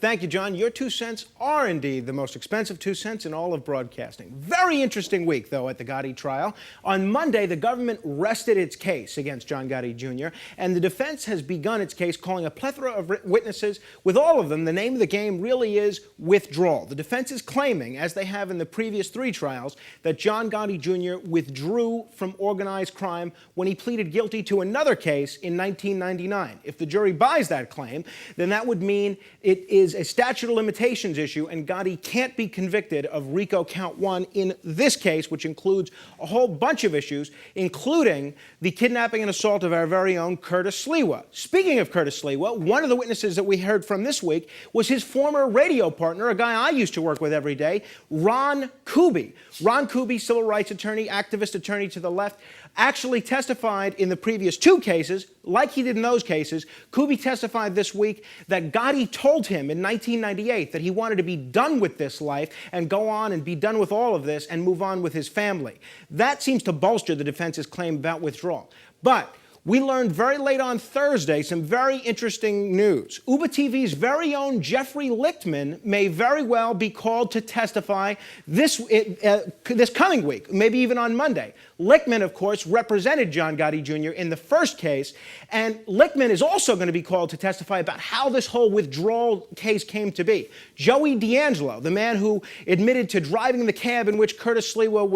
Thank you, John. Your 2 cents are indeed the most expensive 2 cents in all of broadcasting. Very interesting week, though, at the Gotti trial. On Monday, the government rested its case against John Gotti Jr., and the defense has begun its case calling a plethora of witnesses. With all of them, the name of the game really is withdrawal. The defense is claiming, as they have in the previous 3 trials, that John Gotti Jr. withdrew from organized crime when he pleaded guilty to another case in 1999. If the jury buys that claim, then that would mean it is a statute of limitations issue, and Gotti can't be convicted of RICO Count 1 in this case, which includes a whole bunch of issues, including the kidnapping and assault of our very own Curtis Sliwa. Speaking of Curtis Sliwa, one of the witnesses that we heard from this week was his former radio partner, a guy I used to work with every day, Ron Kuby. Ron Kuby, civil rights attorney, activist attorney to the left, actually testified in the previous 2 cases, like he did in those cases. Kuby testified this week that Gotti told him in 1998 that he wanted to be done with this life and go on and be done with all of this and move on with his family. That seems to bolster the defense's claim about withdrawal. But we learned very late on Thursday some very interesting news. Uber TV's very own Jeffrey Lichtman may very well be called to testify this coming week, maybe even on Monday. Lichtman, of course, represented John Gotti Jr. in the first case, and Lichtman is also going to be called to testify about how this whole withdrawal case came to be. Joey D'Angelo, the man who admitted to driving the cab in which Curtis Sliwa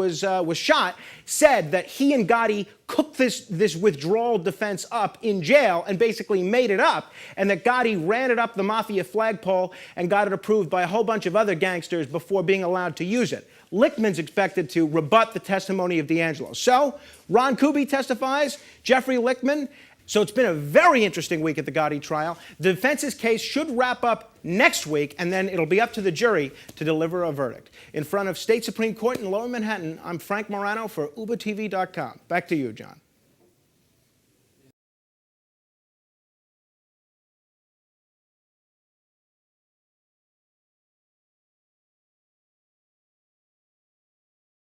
was shot, said that he and Gotti cooked this withdrawal defense up in jail and basically made it up, and that Gotti ran it up the mafia flagpole and got it approved by a whole bunch of other gangsters before being allowed to use it. Lichtman's expected to rebut the testimony of D'Angelo. So, Ron Kuby testifies, Jeffrey Lichtman. So it's been a very interesting week at the Gotti trial. The defense's case should wrap up next week, and then it'll be up to the jury to deliver a verdict. In front of State Supreme Court in Lower Manhattan, I'm Frank Morano for UberTV.com. Back to you, John.